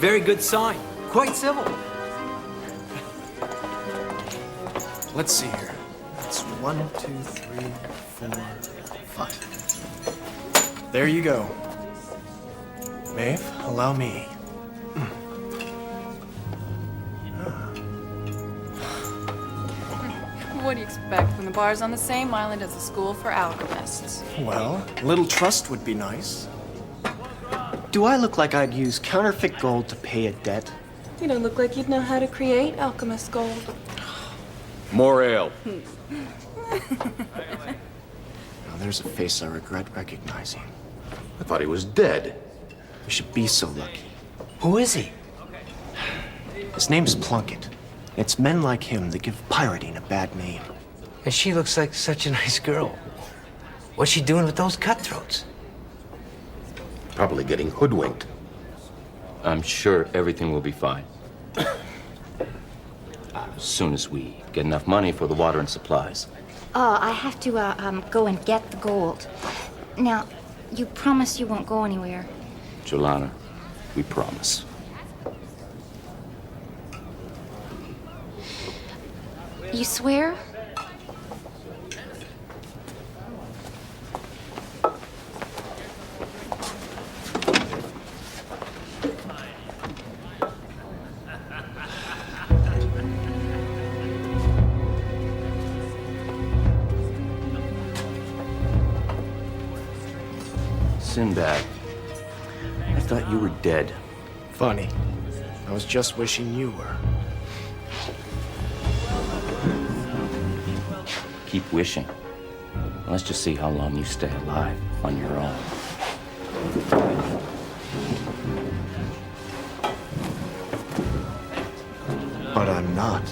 very good sign. Quite civil. Let's see here. It's 1, 2, 3, 4, 5. There you go. Maeve, allow me. What do you expect when the bar's on the same island as the school for alchemists? Well, a little trust would be nice. Do I look like I'd use counterfeit gold to pay a debt? You don't look like you'd know how to create alchemist gold. More ale. Now, there's a face I regret recognizing. I thought he was dead. We should be so lucky. Who is he? His name's Plunkett. It's men like him that give pirating a bad name. And she looks like such a nice girl. What's she doing with those cutthroats? Probably getting hoodwinked. I'm sure everything will be fine. As soon as we get enough money for the water and supplies. Oh, I have to go and get the gold. Now, you promise you won't go anywhere. Jolana, we promise. You swear? Sinbad, I thought you were dead. Funny. I was just wishing you were. Keep wishing. Let's just see how long you stay alive on your own. But I'm not.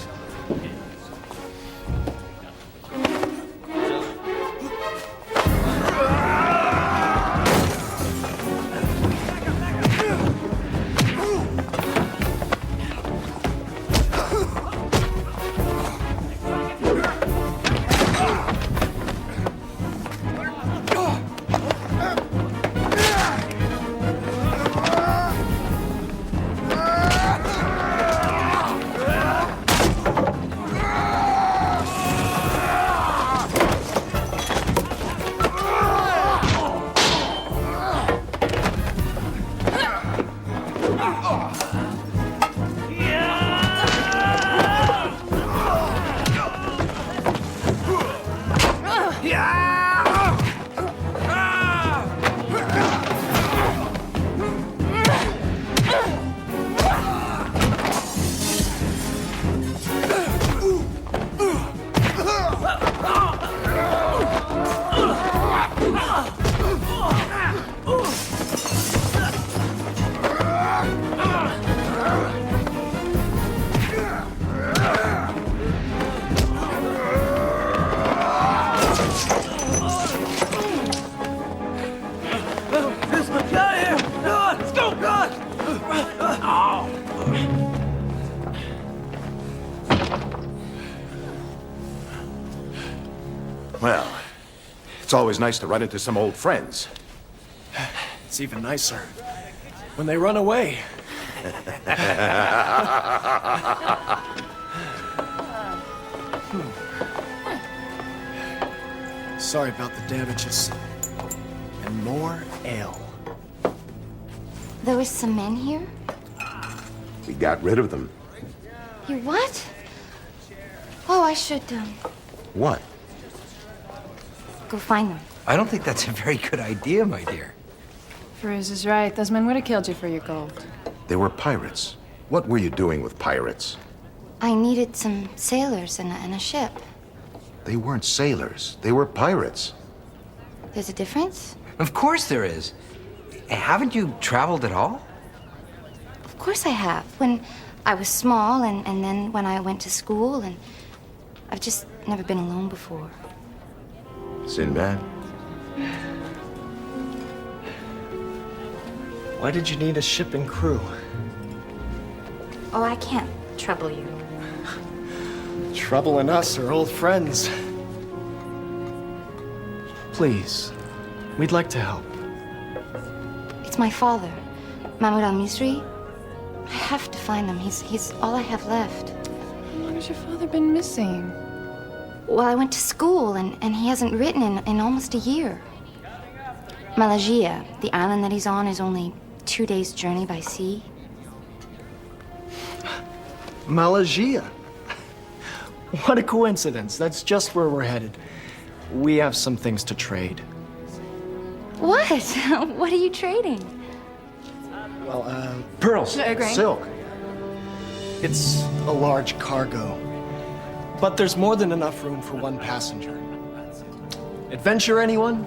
Well, it's always nice to run into some old friends. It's even nicer when they run away. Sorry about the damages. And more ale. There was some men here? We got rid of them. You what? Oh, I should, What? go find them. I don't think that's a very good idea, my dear. Bruce is right. Those men would have killed you for your gold. They were pirates. What were you doing with pirates? I needed some sailors and a ship. They weren't sailors. They were pirates. There's a difference? Of course there is. Haven't you traveled at all? Of course I have. When I was small, and then when I went to school, and I've just never been alone before. Sinbad? Why did you need a ship and crew? Oh, I can't trouble you. Trouble and us are old friends. Please, we'd like to help. It's my father, Mahmoud al-Misri. I have to find them. He's all I have left. What has your father been missing? Well, I went to school, and he hasn't written in almost a year. Malaysia, the island that he's on, is only 2 days' journey by sea. Malaysia. What a coincidence. That's just where we're headed. We have some things to trade. What? What are you trading? Well, Pearls. Grain? silk. It's a large cargo. But there's more than enough room for one passenger. Adventure, anyone?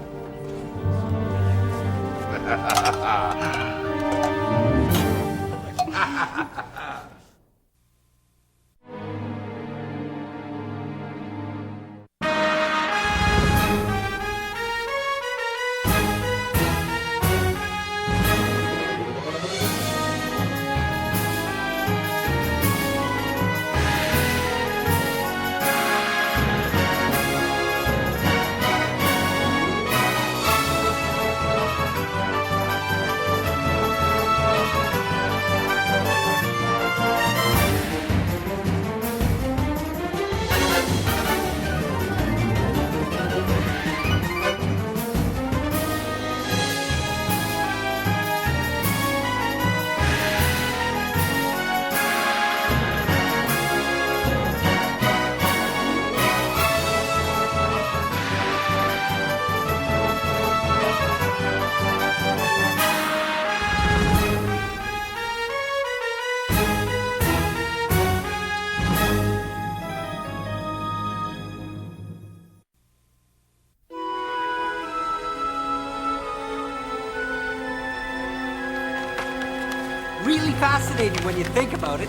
Really fascinating when you think about it.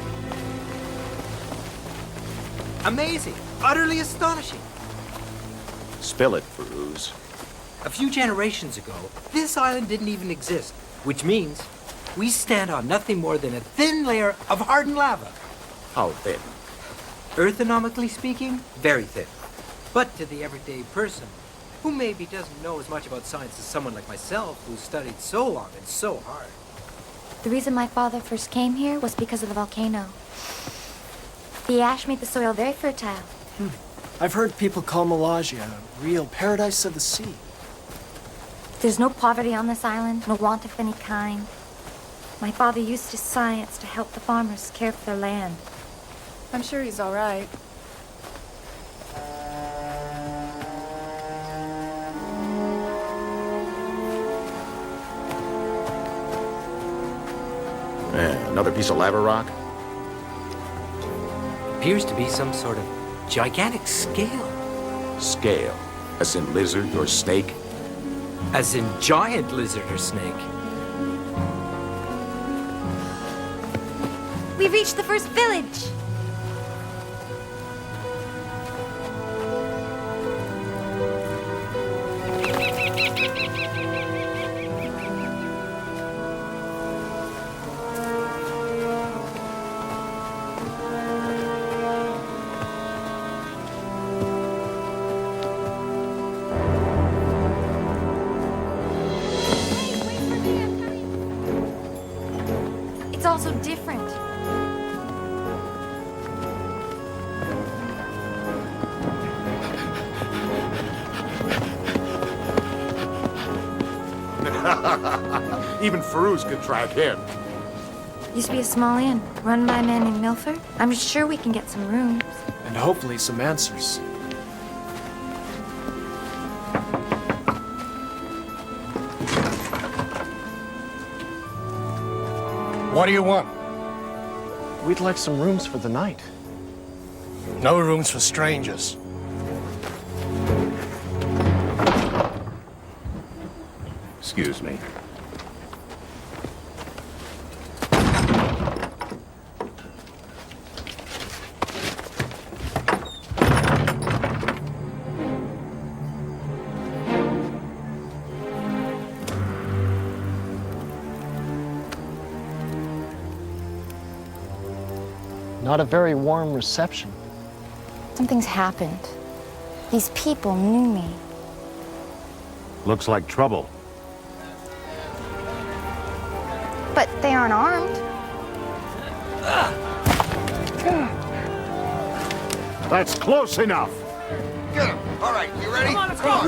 Amazing. Utterly astonishing. Spill it, Peruse. A few generations ago, this island didn't even exist, which means we stand on nothing more than a thin layer of hardened lava. How thin? Earthonomically speaking, very thin. But to the everyday person, who maybe doesn't know as much about science as someone like myself who's studied so long and so hard. The reason my father first came here was because of the volcano. The ash made the soil very fertile. I've heard people call Malaysia a real paradise of the sea. There's no poverty on this island, no want of any kind. My father used his science to help the farmers care for their land. I'm sure he's all right. Another piece of lava rock? Appears to be some sort of gigantic scale. Scale. As in lizard or snake? As in giant lizard or snake. We've reached the first village. It's all so different. Even Farouz could track him. Used to be a small inn, run by a man named Milford. I'm sure we can get some rooms. And hopefully some answers. What do you want? We'd like some rooms for the night. No rooms for strangers. Excuse me. Not a very warm reception. Something's happened. These people knew me. Looks like trouble. But they aren't armed. That's close enough. Get him. All right, you ready? Come on, let's go.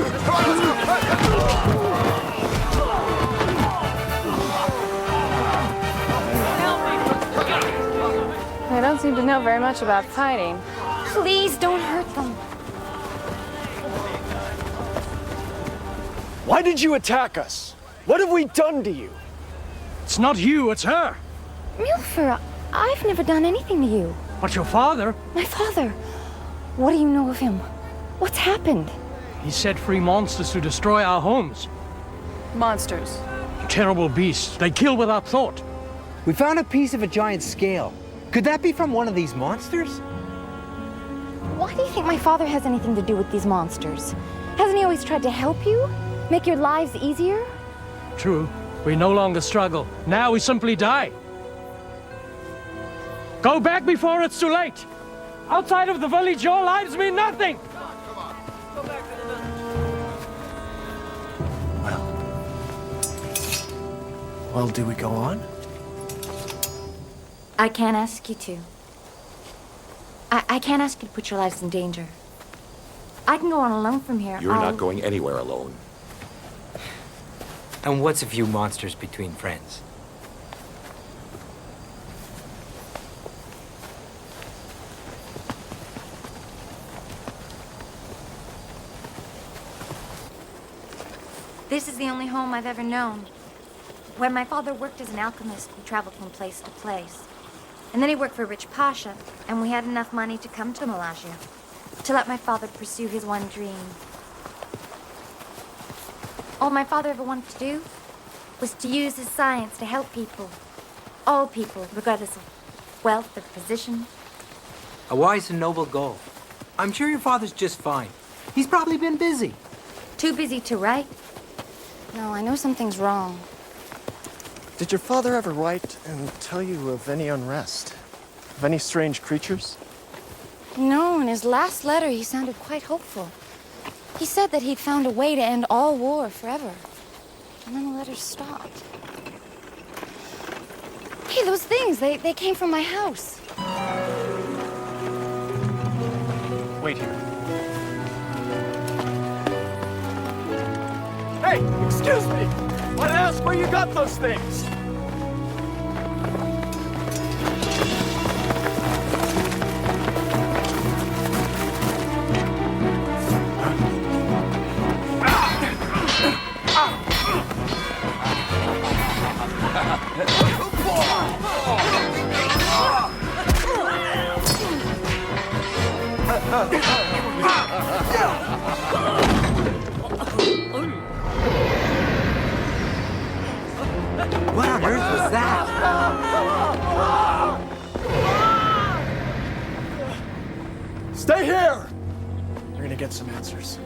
They don't seem to know very much about fighting. Please don't hurt them. Why did you attack us? What have we done to you? It's not you, it's her. Milfer, I've never done anything to you. But your father, My father. What do you know of him? What's happened? he set free monsters to destroy our homes. Monsters. Terrible beasts. They kill without thought. We found a piece of a giant scale. Could that be from one of these monsters? Why do you think my father has anything to do with these monsters? Hasn't he always tried to help you? Make your lives easier? True. We no longer struggle. Now we simply die. Go back before it's too late. Outside of the village, your lives mean nothing. Well, do we go on? I can't ask you to. I can't ask you to put your lives in danger. I can go on alone from here. You're not going anywhere alone. And what's a few monsters between friends? This is the only home I've ever known. When my father worked as an alchemist, we traveled from place to place. And then he worked for a rich pasha, and we had enough money to come to Malaysia, to let my father pursue his one dream. All my father ever wanted to do was to use his science to help people. All people, regardless of wealth or position. A wise and noble goal. I'm sure your father's just fine. He's probably been busy. Too busy to write? No, I know something's wrong. Did your father ever write and tell you of any unrest? Of any strange creatures? No, in his last letter, he sounded quite hopeful. He said that he'd found a way to end all war forever. And then the letter stopped. Hey, those things, they came from my house. Wait here. Hey, excuse me! Want to ask where you got those things? What on earth was that? Stay here! We're gonna get some answers.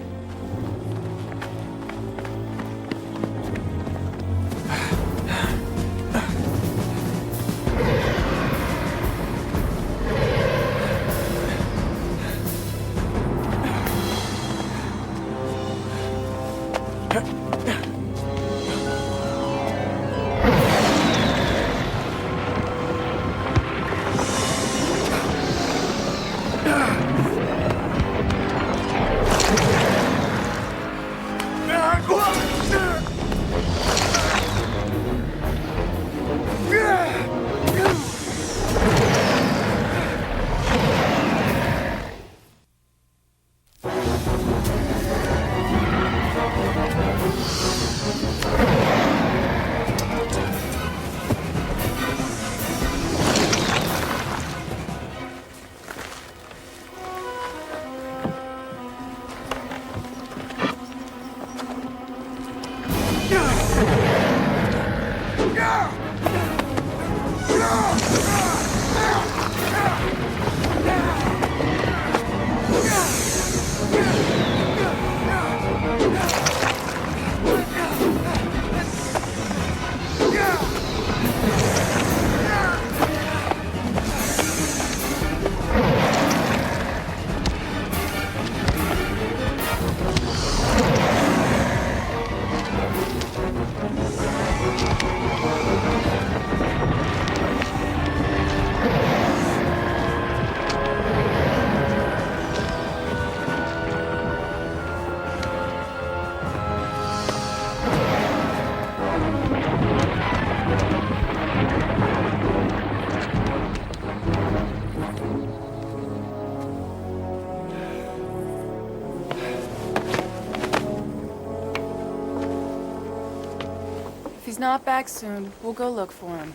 he's not back soon, we'll go look for him.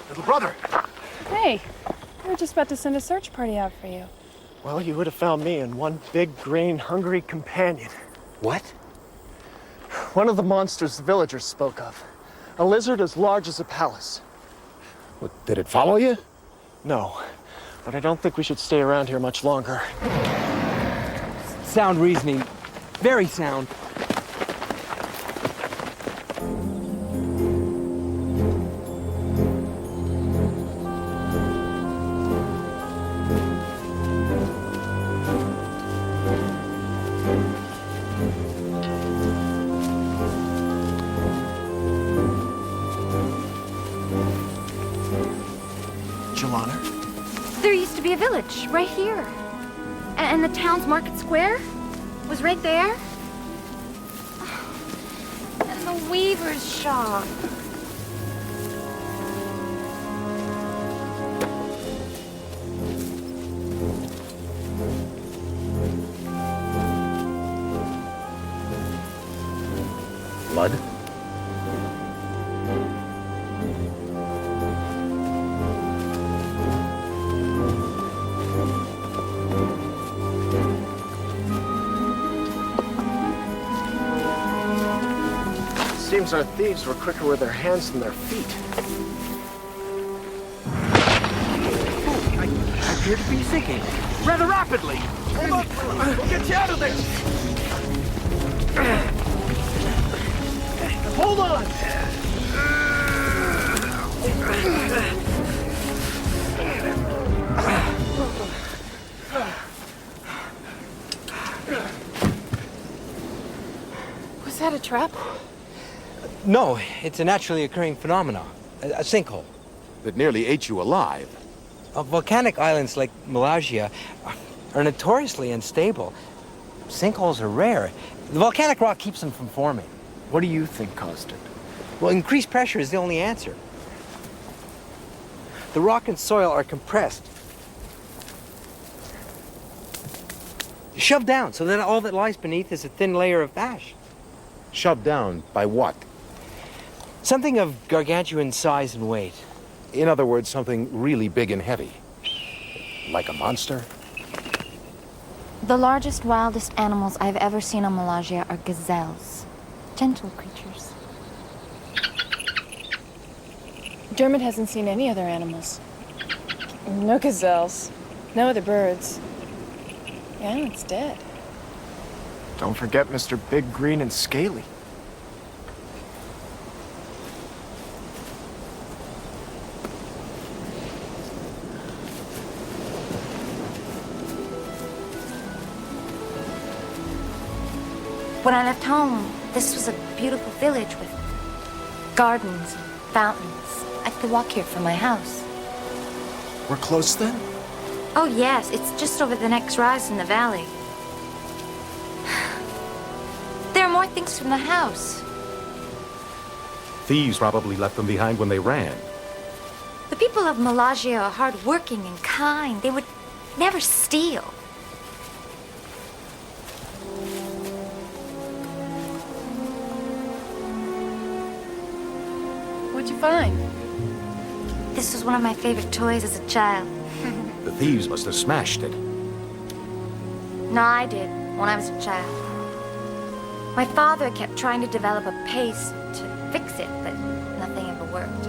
Little brother. Hey, we were just about to send a search party out for you. Well, you would have found me and one big, green, hungry companion. What? One of the monsters the villagers spoke of. A lizard as large as a palace. What, did it follow you? No, but I don't think we should stay around here much longer. Sound reasoning. Very sound. There used to be a village right here. And the town's market square was right there. And the weaver's shop. Blood? Seems our thieves were quicker with their hands than their feet. I appear to be sinking rather rapidly. Hold on, we'll get you out of there. Hold on. Was that a trap? No, it's a naturally occurring phenomenon. A sinkhole. That nearly ate you alive. Volcanic islands like Malaysia are notoriously unstable. Sinkholes are rare. The volcanic rock keeps them from forming. What do you think caused it? Well, increased pressure is the only answer. The rock and soil are compressed, shoved down so that all that lies beneath is a thin layer of ash. Shoved down by what? Something of gargantuan size and weight. In other words, something really big and heavy. Like a monster? The largest, wildest animals I've ever seen on Malaysia are gazelles. Gentle creatures. Dermot hasn't seen any other animals. No gazelles. No other birds. The island's dead. Don't forget Mr. Big, Green, and Scaly. When I left home, this was a beautiful village with gardens and fountains. I could walk here from my house. We're close then? Oh, yes, it's just over the next rise in the valley. There are more things from the house. Thieves probably left them behind when they ran. The people of Malaysia are hardworking and kind. They would never steal. What'd you find? This was one of my favorite toys as a child. The thieves must have smashed it. No, I did, when I was a child. My father kept trying to develop a paste to fix it, but nothing ever worked.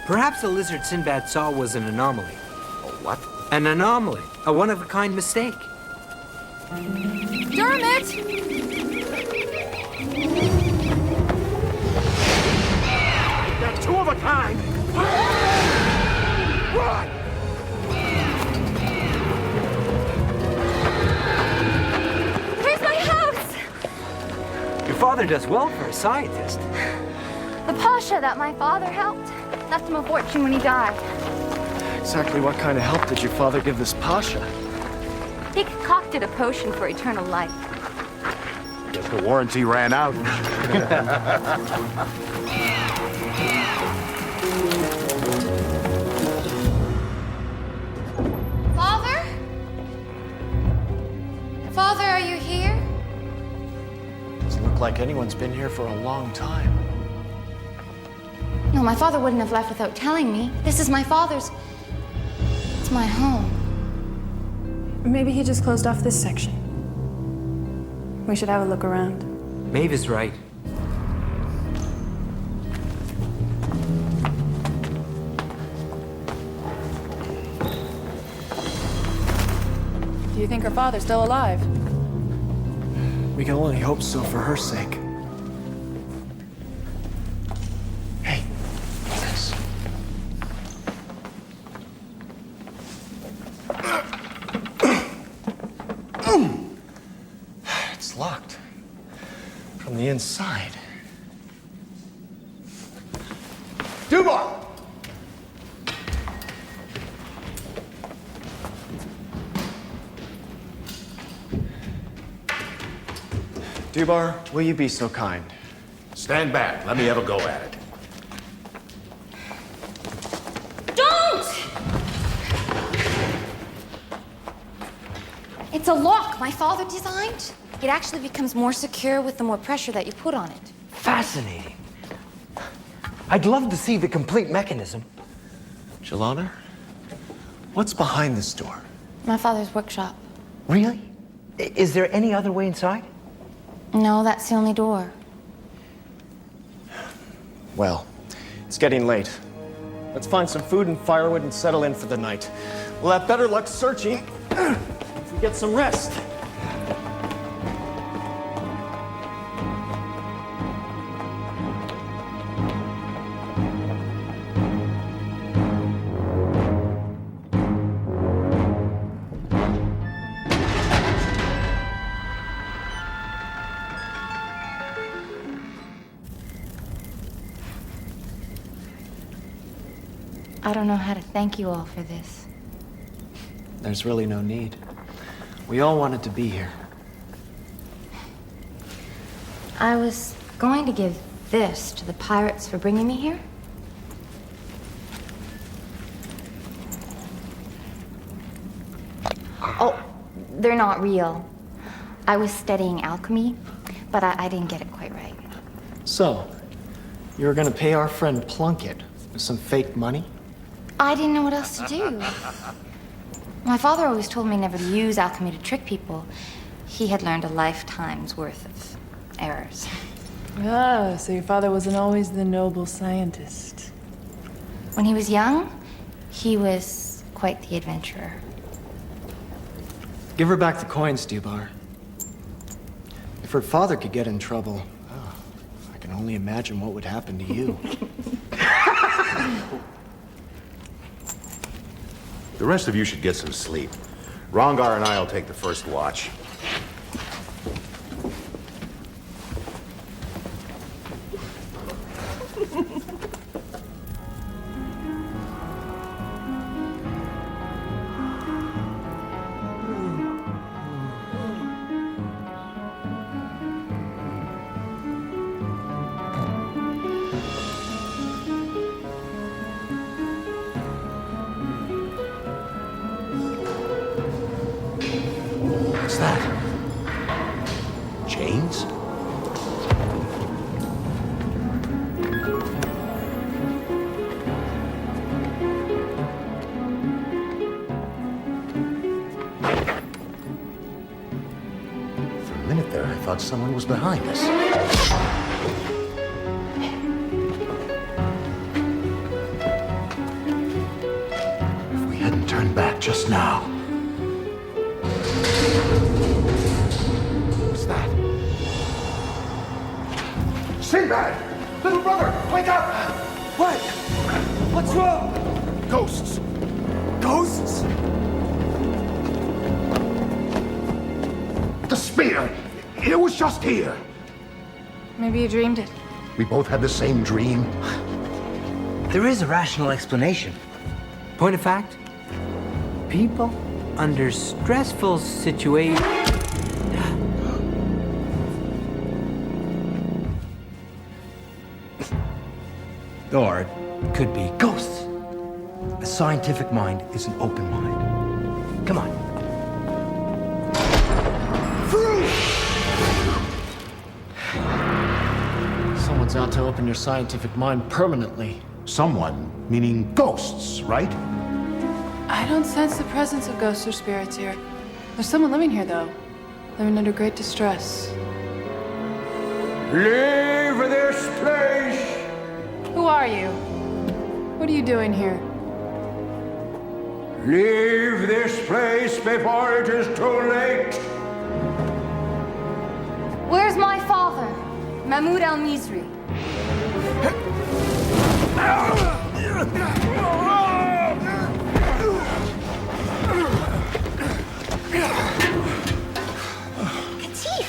Perhaps the lizard Sinbad saw was an anomaly. A what? An anomaly. A one-of-a-kind mistake. Dermot! They're two of a kind! Run! Where's my house? Your father does well for a scientist. The Pasha that my father helped left him a fortune when he died. Exactly what kind of help did your father give this Pasha? He concocted a potion for eternal life. Guess the warranty ran out. Father? Father, are you here? Doesn't look like anyone's been here for a long time. No, my father wouldn't have left without telling me. This is my father's. It's my home. Maybe he just closed off this section. We should have a look around. Maeve is right. Do you think her father's still alive? We can only hope so for her sake. Hey, what's this? It's locked from the inside. Dubar! Dubar, will you be so kind? Stand back. Let me have a go at it. Don't! It's a lock my father designed. It actually becomes more secure with the more pressure that you put on it. Fascinating. I'd love to see the complete mechanism. Jelana, what's behind this door? My father's workshop. Really? Is there any other way inside? No, that's the only door. Well, it's getting late. Let's find some food and firewood and settle in for the night. We'll have better luck searching if we get some rest. I don't know how to thank you all for this. There's really no need. We all wanted to be here. I was going to give this to the pirates for bringing me here. Oh, they're not real. I was studying alchemy, but I didn't get it quite right. So, you were gonna pay our friend Plunkett with some fake money? I didn't know what else to do. My father always told me never to use alchemy to trick people. He had learned a lifetime's worth of errors. Ah, so your father wasn't always the noble scientist. When he was young, he was quite the adventurer. Give her back the coins, Dubar. If her father could get in trouble, I can only imagine what would happen to you. The rest of you should get some sleep. Rongar and I'll take the first watch. What's that? Chains? For a minute there, I thought someone was behind us. If we hadn't turned back just now. What's that? Sinbad! Little brother, wake up! What? What's wrong? Ghosts! Ghosts? The spear! It was just here! Maybe you dreamed it. We both had the same dream. There is a rational explanation. Point of fact, people under stressful situations. Or it could be ghosts. A scientific mind is an open mind. Come on. Someone's out to open your scientific mind permanently. Someone, meaning ghosts, right? I don't sense the presence of ghosts or spirits here. There's someone living here, though. Living under great distress. Leave this place! Who are you? What are you doing here? Leave this place before it is too late! Where's my father? Mahmoud al-Misri. Katif!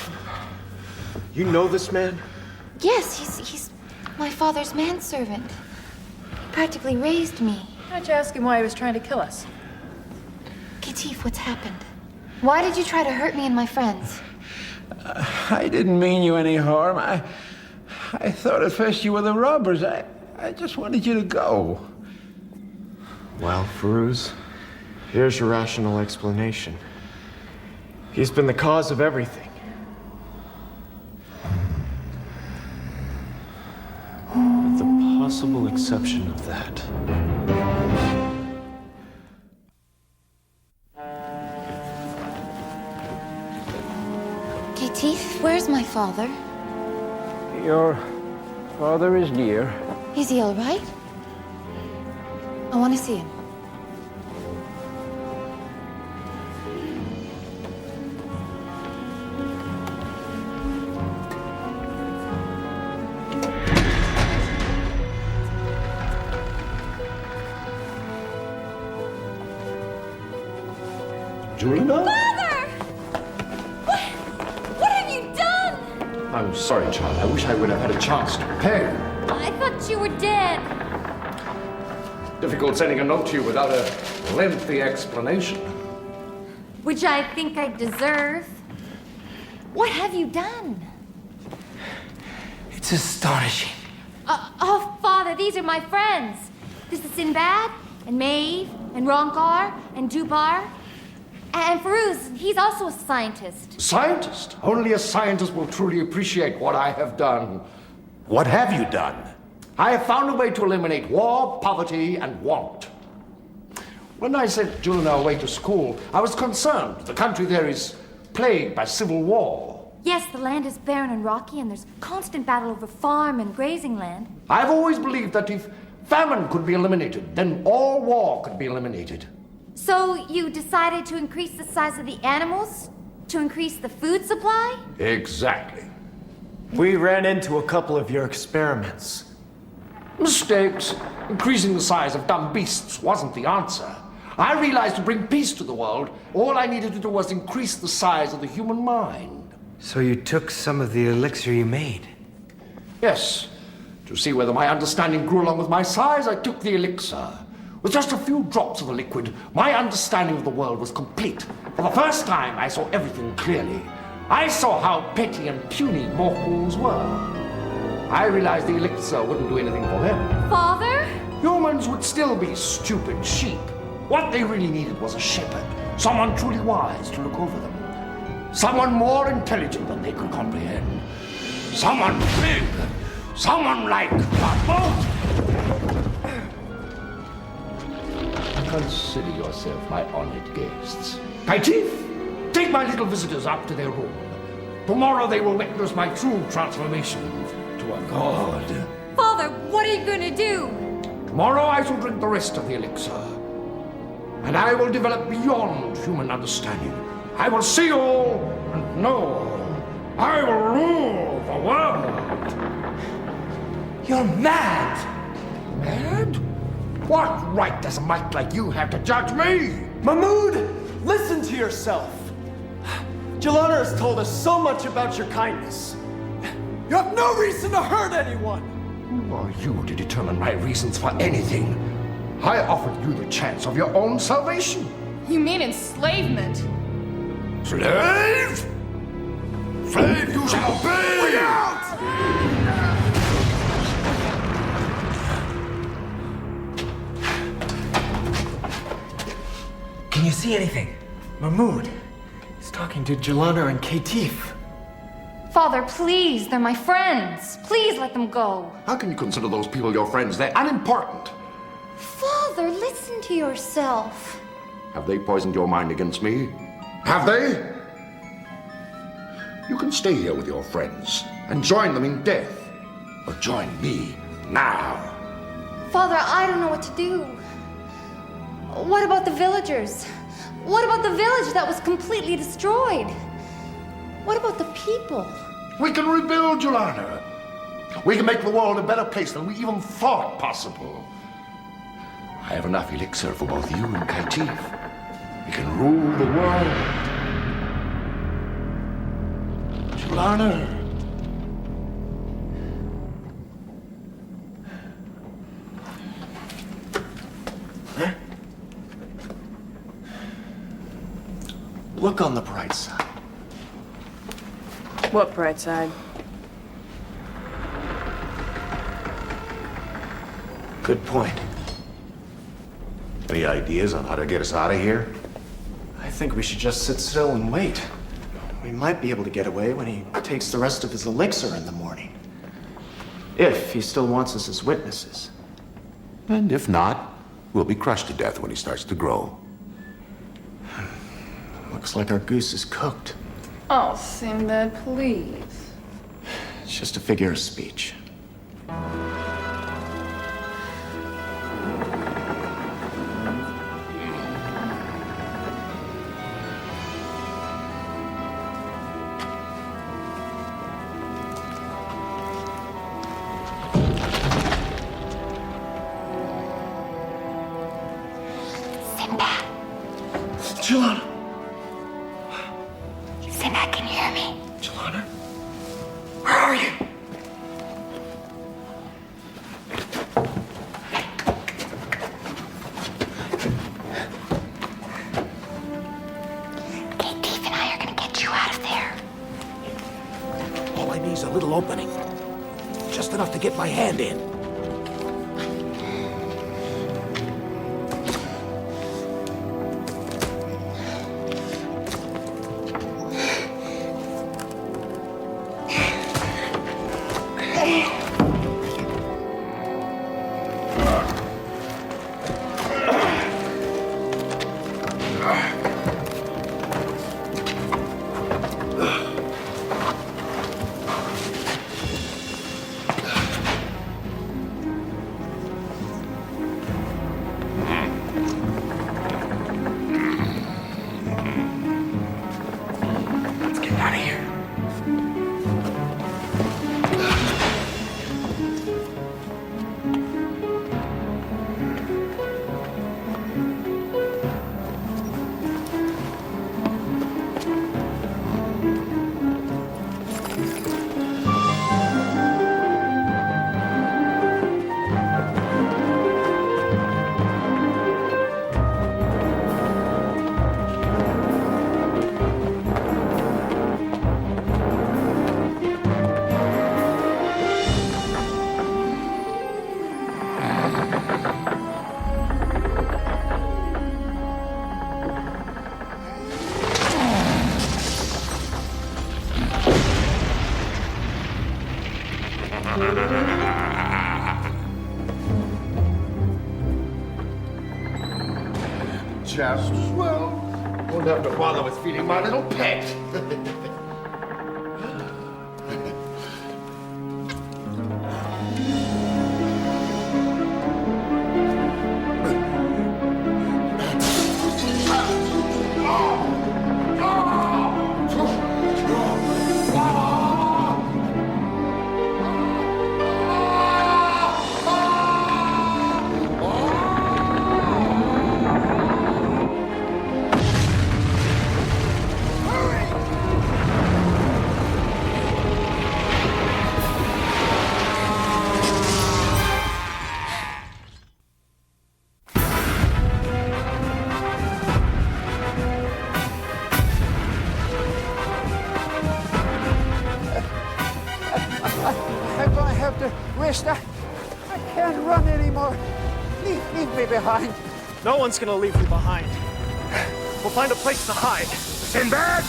You know this man? Yes, he's my father's manservant. Practically raised me. Why'd you ask him why he was trying to kill us? Katif, what's happened? Why did you try to hurt me and my friends? I didn't mean you any harm. I thought at first you were the robbers. I just wanted you to go. Well, Firuz, here's your rational explanation. He's been the cause of everything. With the possible exception of that. Katif, where's my father? Your father is near. Is he all right? I want to see him. Julina? Father! What have you done? I'm sorry, child. I wish I would have had a chance to prepare. I thought you were dead. Difficult sending a note to you without a lengthy explanation. Which I think I deserve. What have you done? It's astonishing. Oh, Father, these are my friends. This is Sinbad, and Maeve, and Ronkar, and Dubar. And Firuz, he's also a scientist. Scientist? Only a scientist will truly appreciate what I have done. What have you done? I have found a way to eliminate war, poverty, and want. When I sent Julina away to school, I was concerned. The country there is plagued by civil war. Yes, the land is barren and rocky, and there's constant battle over farm and grazing land. I've always believed that if famine could be eliminated, then all war could be eliminated. So you decided to increase the size of the animals? To increase the food supply? Exactly. We ran into a couple of your experiments. Mistakes. Increasing the size of dumb beasts wasn't the answer. I realized to bring peace to the world, all I needed to do was increase the size of the human mind. So you took some of the elixir you made? Yes. To see whether my understanding grew along with my size, I took the elixir. With just a few drops of the liquid, my understanding of the world was complete. For the first time, I saw everything clearly. I saw how petty and puny mortals were. I realized the elixir wouldn't do anything for him. Father? Humans would still be stupid sheep. What they really needed was a shepherd, someone truly wise to look over them. Someone more intelligent than they could comprehend. Someone big. Someone like Mahmoud. Consider yourself my honored guests. Katif, take my little visitors up to their room. Tomorrow they will witness my true transformation to a god. Father, what are you gonna do? Tomorrow I shall drink the rest of the elixir. And I will develop beyond human understanding. I will see all and know all. I will rule the world. You're mad! Mad? What right does a mite like you have to judge me? Mahmoud, listen to yourself. Julina has told us so much about your kindness. You have no reason to hurt anyone. Who are you to determine my reasons for anything? I offered you the chance of your own salvation. You mean enslavement? Slave? Slave you shall be! Can you see anything? Mahmoud. He's talking to Jelana and Katif. Father, please, they're my friends. Please let them go. How can you consider those people your friends? They're unimportant. Father, listen to yourself. Have they poisoned your mind against me? Have they? You can stay here with your friends and join them in death. Or join me now. Father, I don't know what to do. What about the villagers? What about the village that was completely destroyed? What about the people? We can rebuild, Jelana. We can make the world a better place than we even thought possible. I have enough elixir for both you and Katif. We can rule the world. Jelana. Huh? Look on the bright side. What bright side? Good point. Any ideas on how to get us out of here? I think we should just sit still and wait. We might be able to get away when he takes the rest of his elixir in the morning. If he still wants us as witnesses. And if not, we'll be crushed to death when he starts to grow. Looks like our goose is cooked. Oh, Sinbad, please. It's just a figure of speech. Sinbad. Jelana! Sinbad, can you hear me? Jelana? Where are you? Katif and I are gonna get you out of there. All I need is a little opening. Just enough to get my hand in. Just as well. Won't have to bother with feeding my little pet. I can't run anymore. Leave me behind. No one's gonna leave you behind. We'll find a place to hide. Sinbad!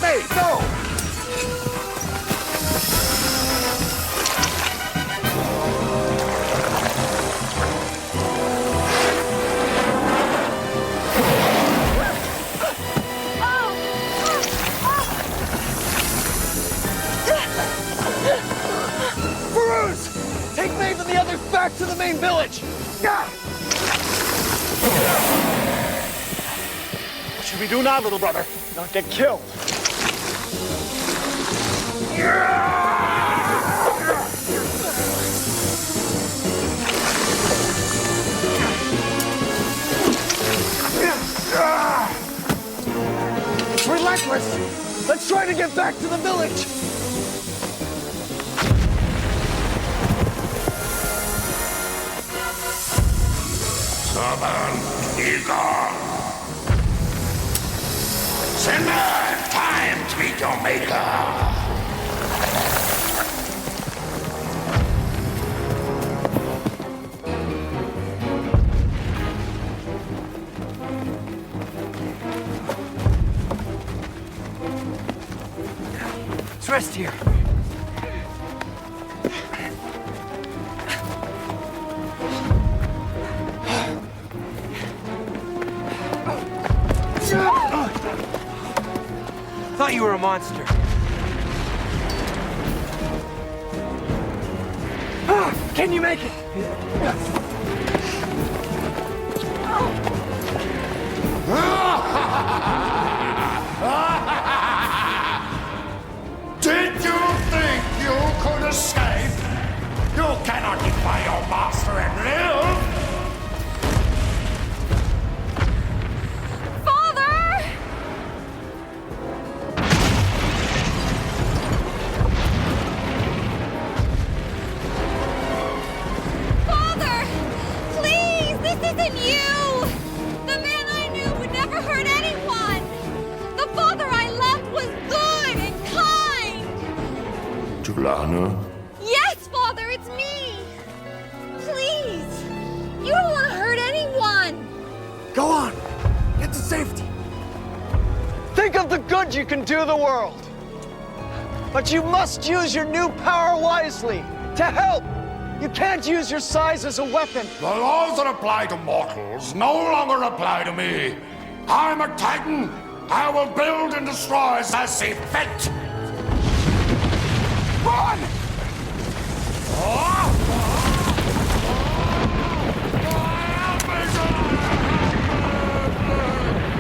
Hey, no! Take Maeve and the others back to the main village! What should we do now, little brother? Not get killed. It's relentless! Let's try to get back to the village! Servant, be gone. Sinbad, time to meet your maker. Let's rest here. Thought you were a monster. Can you make it? Did you think you could escape? You cannot defy your master and live! Lana? Yes, Father, it's me! Please! You don't want to hurt anyone! Go on! Get to safety! Think of the good you can do the world! But you must use your new power wisely, to help! You can't use your size as a weapon! The laws that apply to mortals no longer apply to me! I'm a Titan! I will build and destroy as I see fit! Run!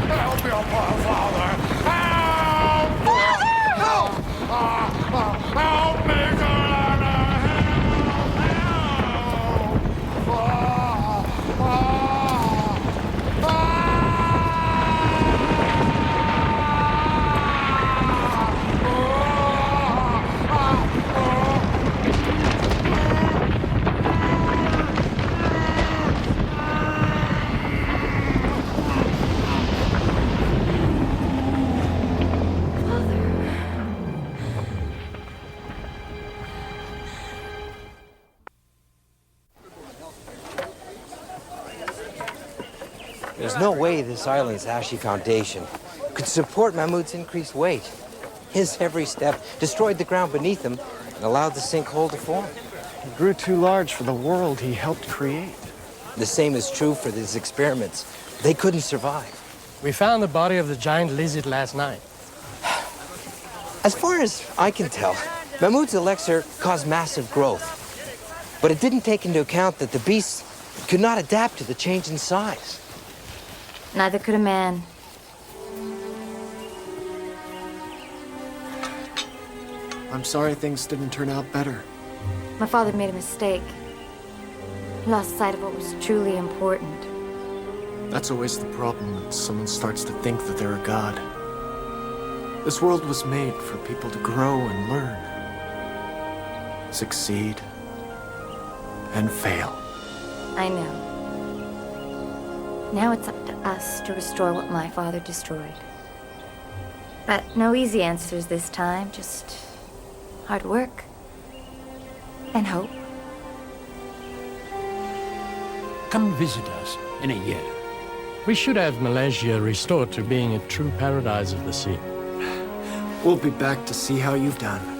Help your poor father! Help! Father! Help me, Joanna! There's no way this island's ashy foundation could support Mahmud's increased weight. His every step destroyed the ground beneath him and allowed the sinkhole to form. He grew too large for the world he helped create. The same is true for his experiments. They couldn't survive. We found the body of the giant lizard last night. As far as I can tell, Mahmud's elixir caused massive growth. But it didn't take into account that the beast could not adapt to the change in size. Neither could a man. I'm sorry things didn't turn out better. My father made a mistake. He lost sight of what was truly important. That's always the problem when someone starts to think that they're a god. This world was made for people to grow and learn, succeed, and fail. I know. Now it's up to us to restore what my father destroyed. But no easy answers this time, just hard work and hope. Come visit us in a year. We should have Malaysia restored to being a true paradise of the sea. We'll be back to see how you've done.